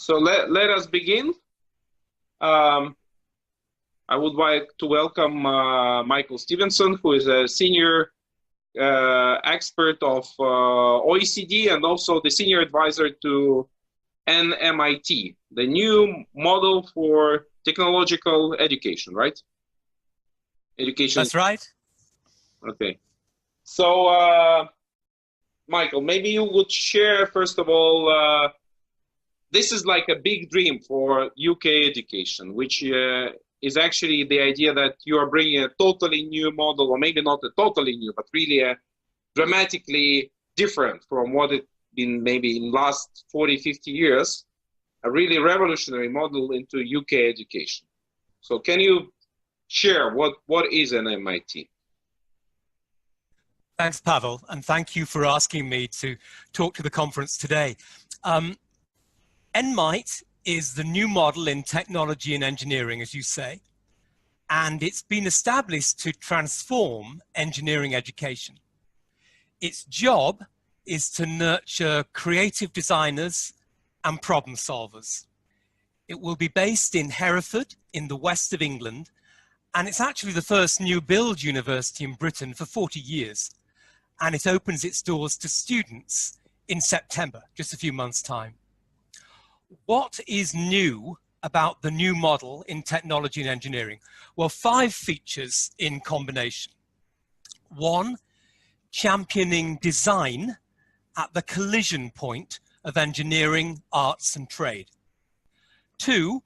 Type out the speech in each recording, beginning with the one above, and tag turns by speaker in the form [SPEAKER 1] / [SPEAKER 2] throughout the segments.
[SPEAKER 1] So let us begin. I would like to welcome Michael Stevenson, who is a senior expert of OECD and also the senior advisor to NMITE, the new model for technological education, right? Education.
[SPEAKER 2] That's right.
[SPEAKER 1] Okay. So, Michael, maybe you would share, first of all, this is like a big dream for UK education, which is actually the idea that you are bringing a totally new model, or maybe not a totally new, but really a dramatically different from what it's been maybe in last 40, 50 years, a really revolutionary model into UK education. So can you share what is an NMITE?
[SPEAKER 2] Thanks, Pavel, and thank you for asking me to talk to the conference today. NMITE is the new model in technology and engineering, as you say, and it's been established to transform engineering education. Its job is to nurture creative designers and problem solvers. It will be based in Hereford in the west of England, and it's actually the first new build university in Britain for 40 years. And it opens its doors to students in September, just a few months' time. What is new about the new model in technology and engineering? Well, 5 features in combination. 1, championing design at the collision point of engineering, arts, and trade. 2,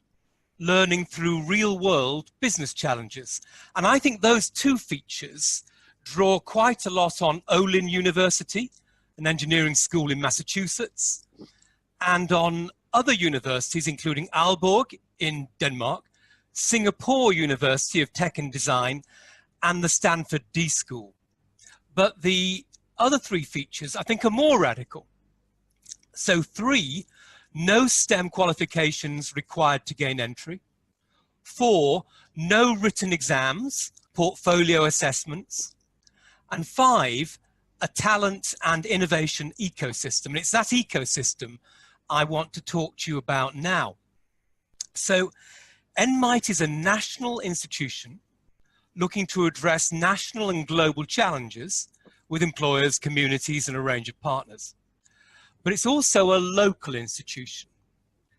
[SPEAKER 2] learning through real-world business challenges. And I think those 2 features draw quite a lot on Olin University, an engineering school in Massachusetts, and on other universities, including Aalborg in Denmark, Singapore University of Tech and Design, and the Stanford D School. But the other 3 features, I think, are more radical. So 3, no STEM qualifications required to gain entry. 4, no written exams, portfolio assessments. And 5, a talent and innovation ecosystem. And it's that ecosystem I want to talk to you about now. So NMITE is a national institution looking to address national and global challenges with employers, communities, and a range of partners. But it's also a local institution.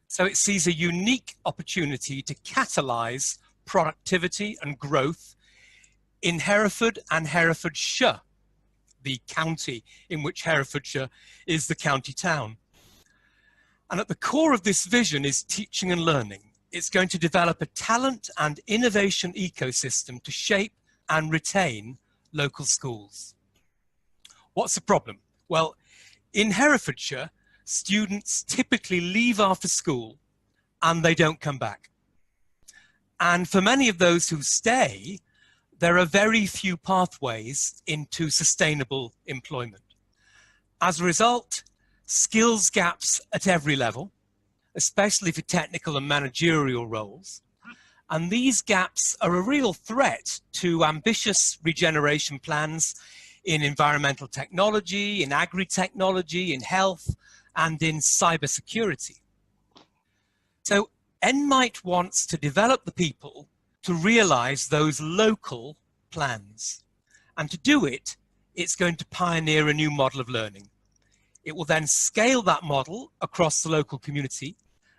[SPEAKER 2] So it sees a unique opportunity to catalyze productivity and growth in Hereford and Herefordshire, the county in which Herefordshire is the county town. And at the core of this vision is teaching and learning. It's going to develop a talent and innovation ecosystem to shape and retain local schools. What's the problem? Well, in Herefordshire, students typically leave after school and they don't come back. And for many of those who stay, there are very few pathways into sustainable employment. As a result, skills gaps at every level, especially for technical and managerial roles. And these gaps are a real threat to ambitious regeneration plans in environmental technology, in agri-technology, in health, and in cybersecurity. So NMITE wants to develop the people to realize those local plans. And to do it, it's going to pioneer a new model of learning. It will then scale that model across the local community,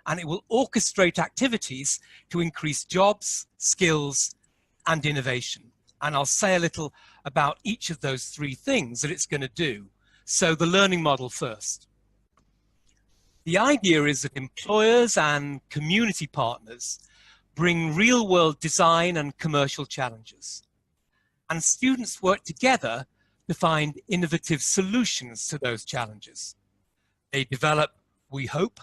[SPEAKER 2] and it will orchestrate activities to increase jobs, skills, and innovation. And I'll say a little about each of those 3 things that it's going to do. So the learning model first. The idea is that employers and community partners bring real-world design and commercial challenges. And students work together to find innovative solutions to those challenges. They develop, we hope,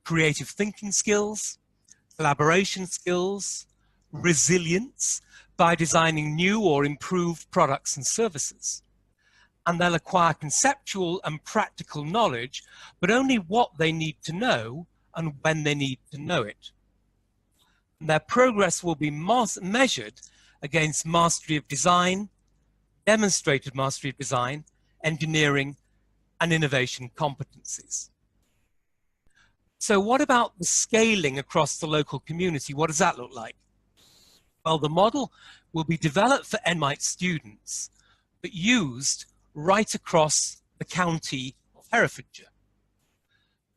[SPEAKER 2] creative thinking skills, collaboration skills, resilience by designing new or improved products and services. And they'll acquire conceptual and practical knowledge, but only what they need to know and when they need to know it. And their progress will be measured against mastery of design, demonstrated mastery of design, engineering, and innovation competencies. So what about the scaling across the local community? What does that look like? Well, the model will be developed for NMITE students, but used right across the county of Herefordshire.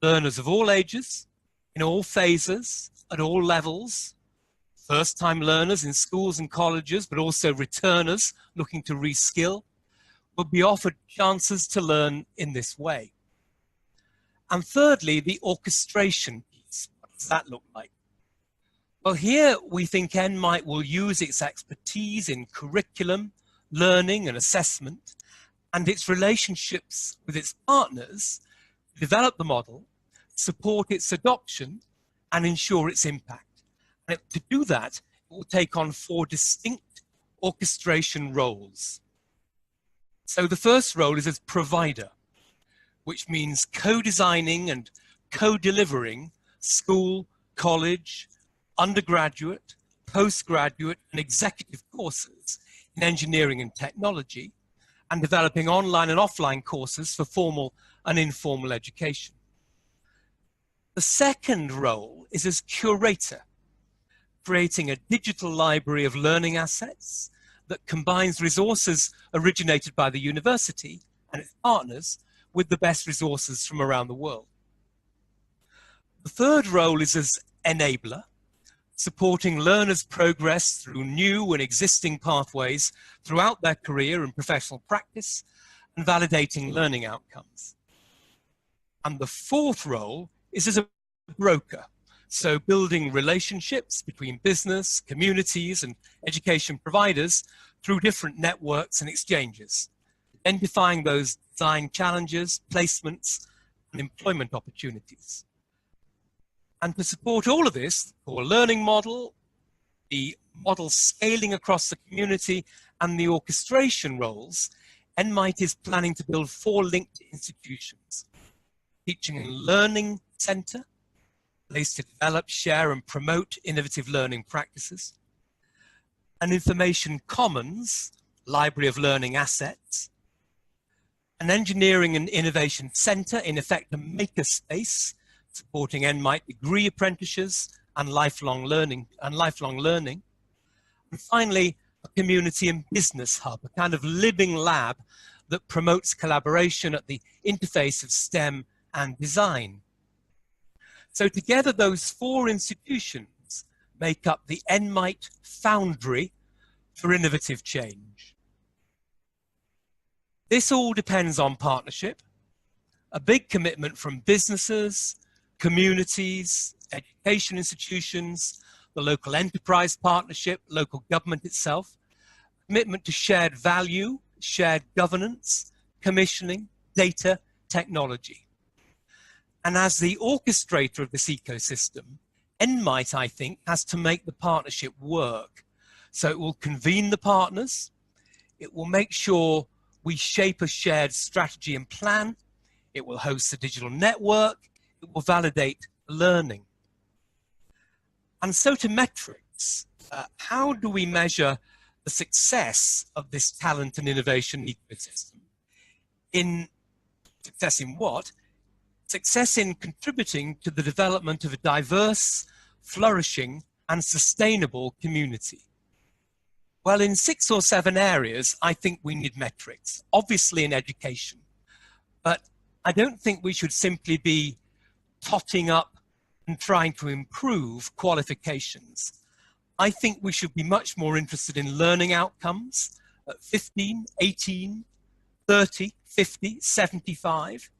[SPEAKER 2] Learners of all ages, in all phases, at all levels, first-time learners in schools and colleges, but also returners looking to reskill, will be offered chances to learn in this way. And thirdly, the orchestration piece. What does that look like? Well, here we think NMITE will use its expertise in curriculum, learning and assessment, and its relationships with its partners to develop the model, support its adoption, and ensure its impact. And to do that, it will take on 4 distinct orchestration roles. So the first role is as provider, which means co-designing and co-delivering school, college, undergraduate, postgraduate, and executive courses in engineering and technology, and developing online and offline courses for formal and informal education. The second role is as curator, creating a digital library of learning assets that combines resources originated by the university and its partners with the best resources from around the world. The third role is as enabler, supporting learners' progress through new and existing pathways throughout their career and professional practice, and validating learning outcomes. And the fourth role is as a broker, so building relationships between business, communities, and education providers through different networks and exchanges, identifying those design challenges, placements, and employment opportunities. And to support all of this, the core learning model, the model scaling across the community, and the orchestration roles, NMITE is planning to build 4 linked institutions: Teaching and Learning Center, place to develop, share, and promote innovative learning practices; an Information Commons, library of learning assets; an Engineering and Innovation Center, in effect a makerspace, supporting NMITE degree apprenticeships and lifelong learning. And finally, a community and business hub, a kind of living lab that promotes collaboration at the interface of STEM and design. So together, those 4 institutions make up the NMITE Foundry for innovative change. This all depends on partnership, a big commitment from businesses, communities, education institutions, the local enterprise partnership, local government itself, commitment to shared value, shared governance, commissioning, data, technology. And as the orchestrator of this ecosystem, NMITE, I think, has to make the partnership work. So it will convene the partners, it will make sure we shape a shared strategy and plan, it will host a digital network, it will validate learning. And so to metrics, how do we measure the success of this talent and innovation ecosystem? Success in what? Success in contributing to the development of a diverse, flourishing, and sustainable community. Well, in 6 or 7 areas, I think we need metrics, obviously in education, but I don't think we should simply be totting up and trying to improve qualifications. I think we should be much more interested in learning outcomes at 15, 18, 30, 50, 75.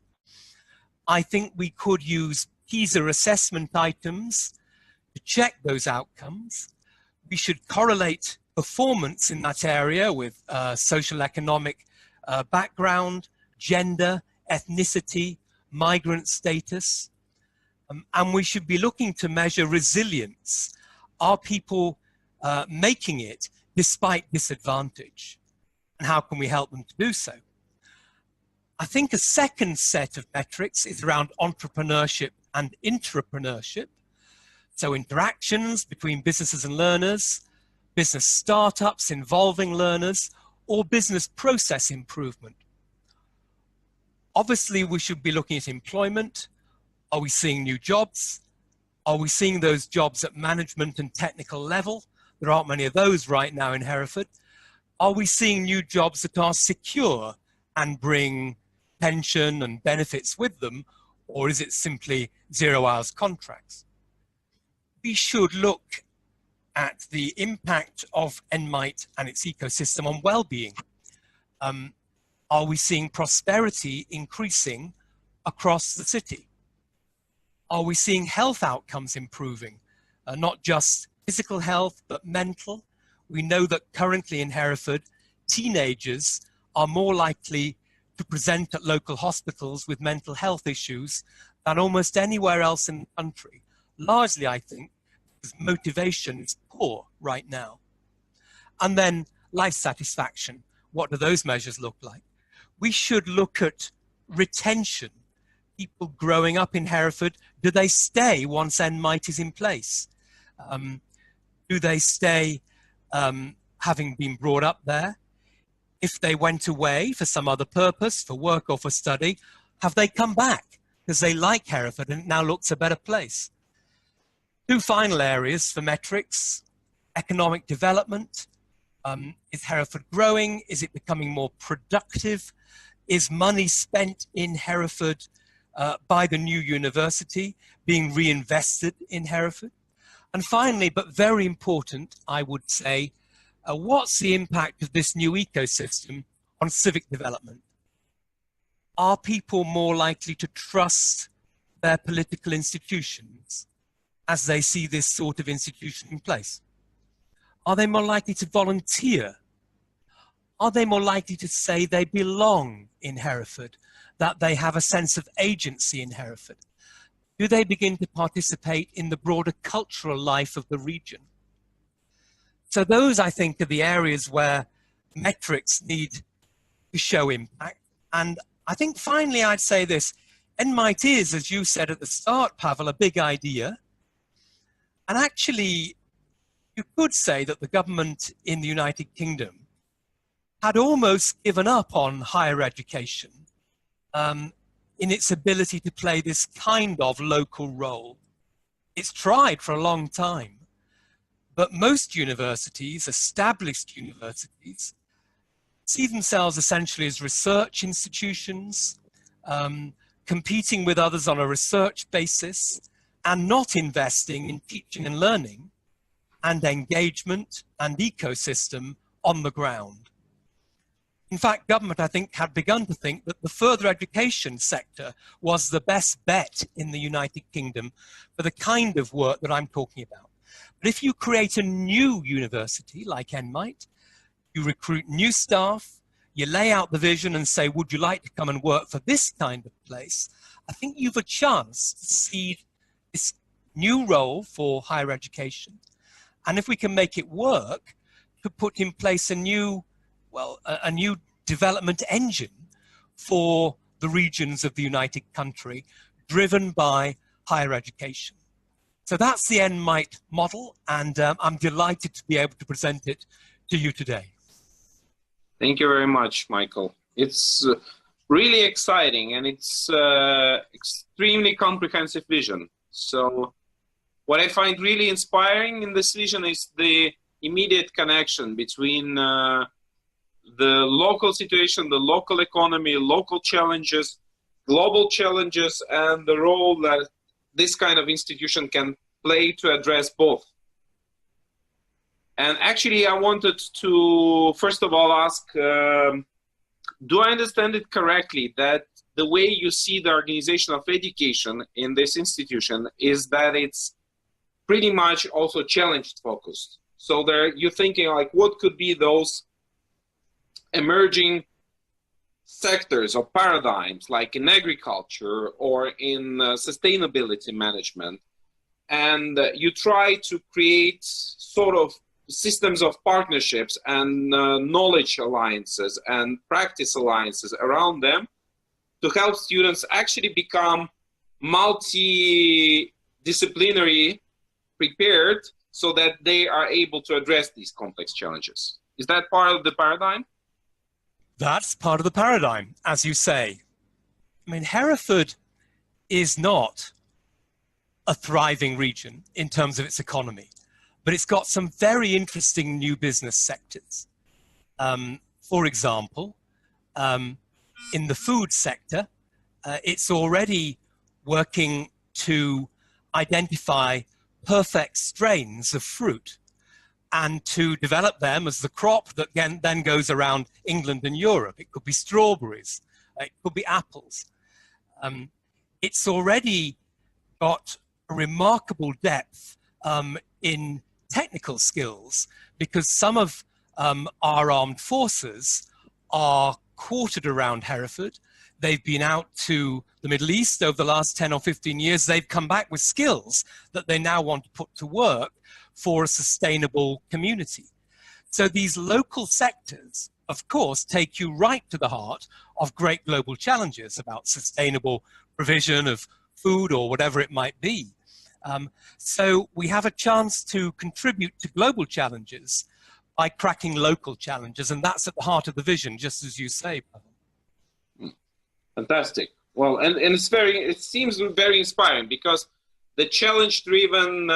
[SPEAKER 2] I think we could use PISA assessment items to check those outcomes. We should correlate performance in that area with social economic background, gender, ethnicity, migrant status. And we should be looking to measure resilience. Are people making it despite disadvantage? And how can we help them to do so? I think a second set of metrics is around entrepreneurship and intrapreneurship. So interactions between businesses and learners, business startups involving learners, or business process improvement. Obviously, we should be looking at employment, Are we seeing new jobs? Are we seeing those jobs at management and technical level? There aren't many of those right now in Hereford. Are we seeing new jobs that are secure and bring pension and benefits with them? Or is it simply 0 hours contracts? We should look at the impact of NMITE and its ecosystem on well-being. Are we seeing prosperity increasing across the city? Are we seeing health outcomes improving? Not just physical health, but mental. We know that currently in Hereford, teenagers are more likely to present at local hospitals with mental health issues than almost anywhere else in the country. Largely, I think, because motivation is poor right now. And then life satisfaction. What do those measures look like? We should look at retention. People growing up in Hereford, do they stay once NMITE is in place? Do they stay having been brought up there? If they went away for some other purpose, for work or for study, have they come back because they like Hereford and it now looks a better place? Two final areas for metrics: economic development. Is Hereford growing? Is it becoming more productive? Is money spent in Hereford by the new university being reinvested in Hereford? And finally, but very important, I would say, what's the impact of this new ecosystem on civic development? Are people more likely to trust their political institutions as they see this sort of institution in place? Are they more likely to volunteer? Are they more likely to say they belong in Hereford, that they have a sense of agency in Hereford? Do they begin to participate in the broader cultural life of the region? So those, I think, are the areas where metrics need to show impact. And I think finally I'd say this: NMITE is, as you said at the start, Pavel, a big idea. And actually, you could say that the government in the United Kingdom had almost given up on higher education in its ability to play this kind of local role. It's tried for a long time, but most universities, established universities, see themselves essentially as research institutions, competing with others on a research basis, and not investing in teaching and learning and engagement and ecosystem on the ground. In fact, government, I think, had begun to think that the further education sector was the best bet in the United Kingdom for the kind of work that I'm talking about. But if you create a new university like NMITE, you recruit new staff, you lay out the vision and say, would you like to come and work for this kind of place? I think you've a chance to seed this new role for higher education. And if we can make it work, to put in place a new, a new development engine for the regions of the United Country, driven by higher education. So that's the NMITE model, and I'm delighted to be able to present it to you today.
[SPEAKER 1] Thank you very much, Michael. It's really exciting, and it's extremely comprehensive vision. So what I find really inspiring in this vision is the immediate connection between the local situation, the local economy, local challenges, global challenges, and the role that this kind of institution can play to address both. And actually, I wanted to, first of all, ask, do I understand it correctly that the way you see the organization of education in this institution is that it's pretty much also challenge focused? So there, you're thinking like, what could be those emerging sectors or paradigms, like in agriculture or in sustainability management, and you try to create sort of systems of partnerships and knowledge alliances and practice alliances around them to help students actually become multidisciplinary prepared so that they are able to address these complex challenges. Is that part of the paradigm?
[SPEAKER 2] That's part of the paradigm, as you say. I mean, Hereford is not a thriving region in terms of its economy, but it's got some very interesting new business sectors. For example, in the food sector, it's already working to identify perfect strains of fruit and to develop them as the crop that then goes around England and Europe. It could be strawberries, it could be apples. It's already got a remarkable depth in technical skills, because some of our armed forces are quartered around Hereford. They've been out to the Middle East over the last 10 or 15 years. They've come back with skills that they now want to put to work for a sustainable community. So these local sectors, of course, take you right to the heart of great global challenges about sustainable provision of food or whatever it might be. So we have a chance to contribute to global challenges by cracking local challenges, and that's at the heart of the vision, just as you say.
[SPEAKER 1] Fantastic. Well, and it seems very inspiring, because the challenge-driven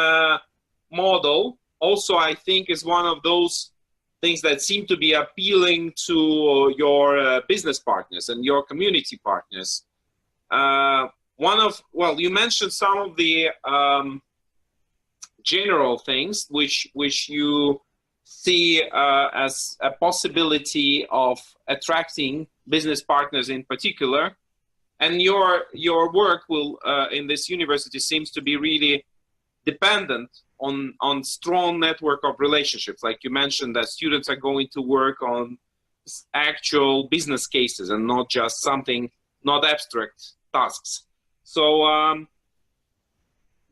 [SPEAKER 1] model also, I think, is one of those things that seem to be appealing to your business partners and your community partners. Well, you mentioned some of the general things which you see as a possibility of attracting business partners in particular, and your work will in this university seems to be really dependent on strong network of relationships. Like you mentioned, that students are going to work on actual business cases and not just something, not abstract tasks. So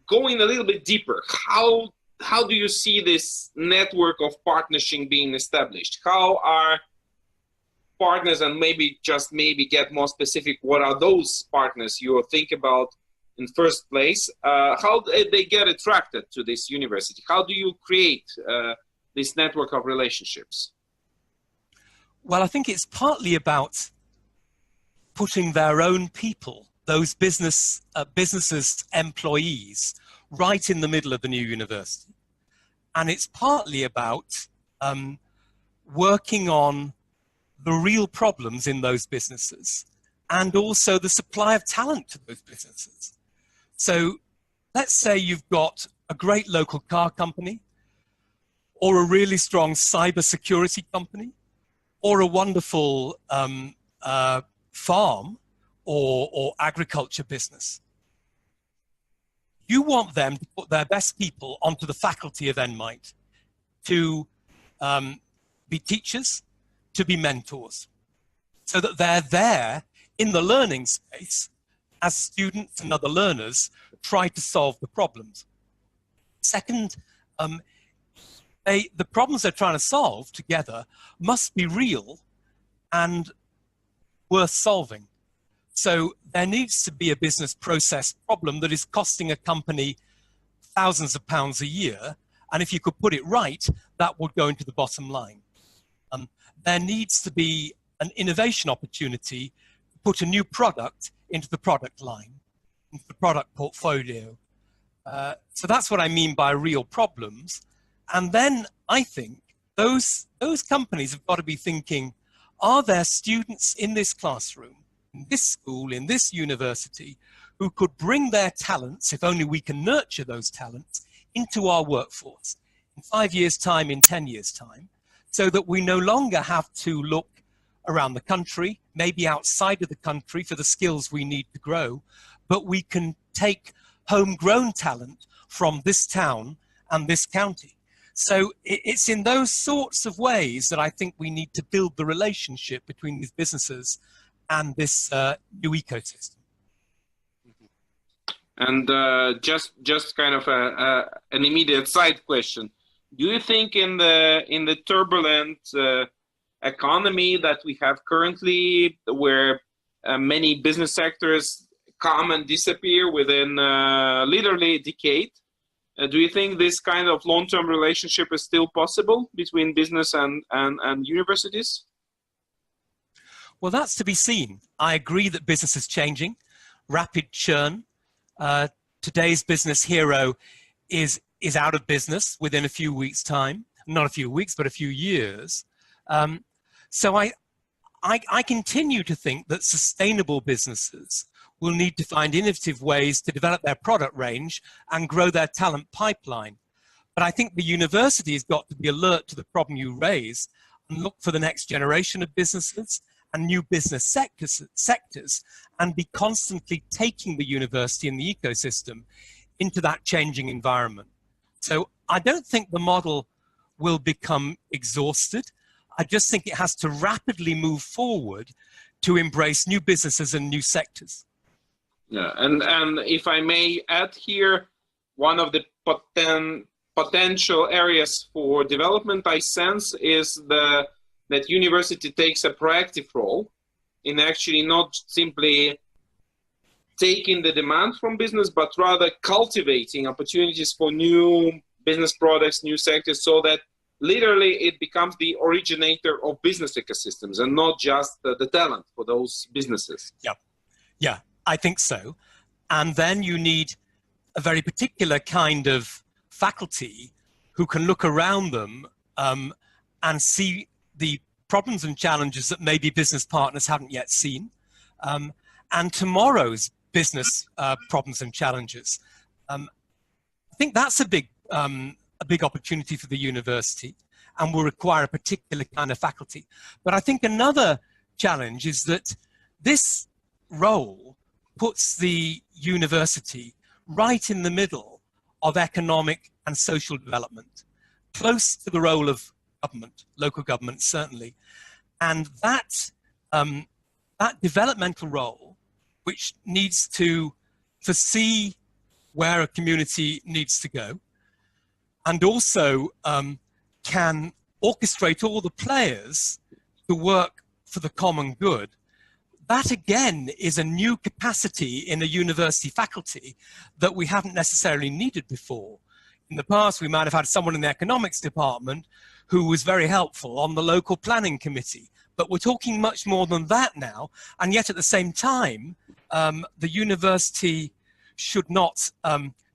[SPEAKER 1] going a little bit deeper, how do you see this network of partnership being established? How are partners, and maybe get more specific, what are those partners you think about in first place? How they get attracted to this university? How do you create this network of relationships?
[SPEAKER 2] Well, I think it's partly about putting their own people, those businesses' employees, right in the middle of the new university. And it's partly about working on the real problems in those businesses, and also the supply of talent to those businesses. So let's say you've got a great local car company, or a really strong cybersecurity company, or a wonderful farm or agriculture business. You want them to put their best people onto the faculty of NMITE to be teachers, to be mentors, so that they're there in the learning space as students and other learners try to solve the problems. Second, the problems they're trying to solve together must be real and worth solving. So there needs to be a business process problem that is costing a company thousands of pounds a year, and if you could put it right, that would go into the bottom line. There needs to be an innovation opportunity to put a new product into the product line, into the product portfolio. So that's what I mean by real problems. And then I think those companies have got to be thinking, are there students in this classroom, in this school, in this university, who could bring their talents, if only we can nurture those talents, into our workforce in 5 years' time, in 10 years' time, so that we no longer have to look around the country, maybe outside of the country, for the skills we need to grow, but we can take homegrown talent from this town and this county. So it's in those sorts of ways that I think we need to build the relationship between these businesses and this new ecosystem.
[SPEAKER 1] And just kind of an immediate side question: do you think in the turbulent economy that we have currently, where many business sectors come and disappear within literally a decade, do you think this kind of long-term relationship is still possible between business and universities?
[SPEAKER 2] Well, that's to be seen. I agree that business is changing, rapid churn. today's business hero is out of business within a few weeks' time. Not a few weeks, but a few years. So I continue to think that sustainable businesses will need to find innovative ways to develop their product range and grow their talent pipeline. But I think the university has got to be alert to the problem you raise and look for the next generation of businesses and new business sectors and be constantly taking the university and the ecosystem into that changing environment. So I don't think the model will become exhausted. I just think it has to rapidly move forward to embrace new businesses and new sectors.
[SPEAKER 1] Yeah, and if I may add here, one of the potential areas for development I sense is that university takes a proactive role in actually not simply taking the demand from business, but rather cultivating opportunities for new business products, new sectors, so that literally it becomes the originator of business ecosystems and not just the talent for those businesses.
[SPEAKER 2] Yeah, I think so. And then you need a very particular kind of faculty who can look around them and see the problems and challenges that maybe business partners haven't yet seen, and tomorrow's business problems and challenges. I think that's a big opportunity for the university and will require a particular kind of faculty. But I think another challenge is that this role puts the university right in the middle of economic and social development, close to the role of government, local government certainly. And that developmental role, which needs to foresee where a community needs to go, and also can orchestrate all the players to work for the common good, that again is a new capacity in a university faculty that we haven't necessarily needed before. In the past, we might have had someone in the economics department who was very helpful on the local planning committee, but we're talking much more than that now. And yet at the same time, the university should not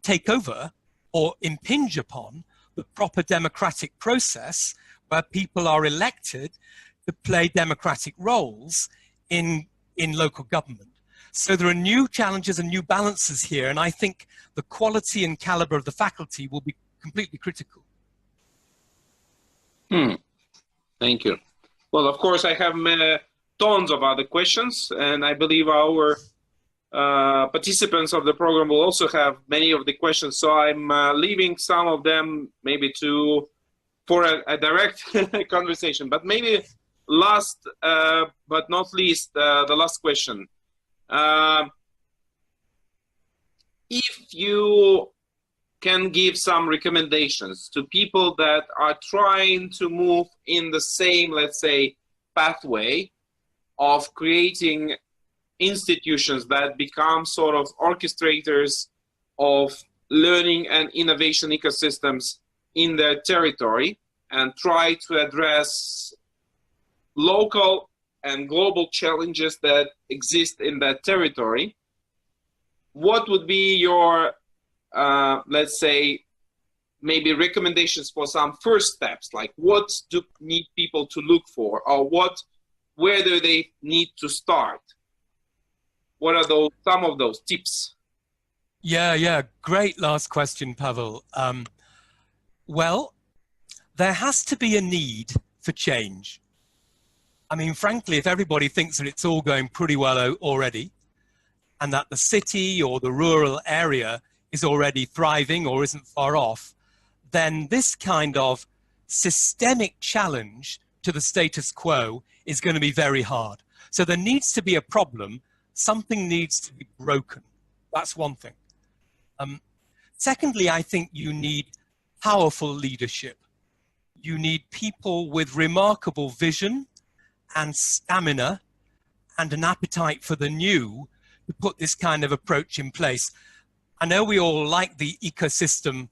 [SPEAKER 2] take over or impinge upon the proper democratic process where people are elected to play democratic roles in local government. So there are new challenges and new balances here, and I think the quality and caliber of the faculty will be completely critical.
[SPEAKER 1] Thank you. Well, of course, I have tons of other questions, and I believe our participants of the program will also have many of the questions. So I'm leaving some of them maybe for a direct conversation. But maybe last but not least, the last question. If you can give some recommendations to people that are trying to move in the same, let's say, pathway of creating institutions that become sort of orchestrators of learning and innovation ecosystems in their territory and try to address local and global challenges that exist in that territory, what would be your, let's say, maybe recommendations for some first steps? Like what do need people to look for, or where do they need to start? What are some of those tips?
[SPEAKER 2] Yeah, great last question, Pavel. Well, there has to be a need for change. I mean, frankly, if everybody thinks that it's all going pretty well already, and that the city or the rural area is already thriving or isn't far off, then this kind of systemic challenge to the status quo is going to be very hard. So there needs to be a problem. Something needs to be broken. That's one thing. Secondly, I think you need powerful leadership. You need people with remarkable vision and stamina and an appetite for the new to put this kind of approach in place. I know we all like the ecosystem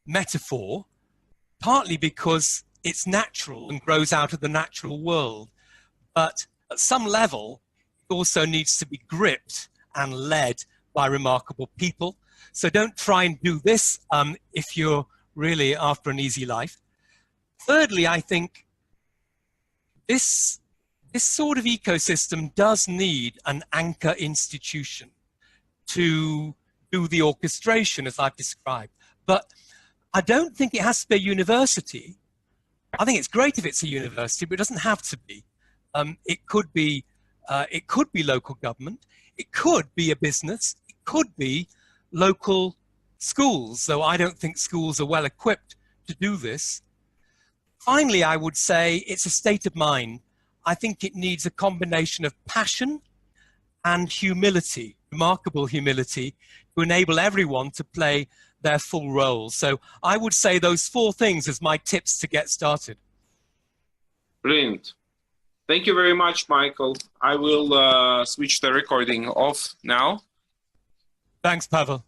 [SPEAKER 2] metaphor, partly because it's natural and grows out of the natural world, but at some level, it also needs to be gripped and led by remarkable people. So don't try and do this if you're really after an easy life. Thirdly, I think this sort of ecosystem does need an anchor institution to do the orchestration, as I've described. But I don't think it has to be a university. I think it's great if it's a university, but it doesn't have to be. It could be local government. It could be a business. It could be local schools, though I don't think schools are well equipped to do this. Finally, I would say it's a state of mind. I think it needs a combination of passion and humility, remarkable humility, to enable everyone to play their full role. So I would say those 4 things as my tips to get started.
[SPEAKER 1] Brilliant. Thank you very much, Michael. I will switch the recording off now.
[SPEAKER 2] Thanks, Pavel.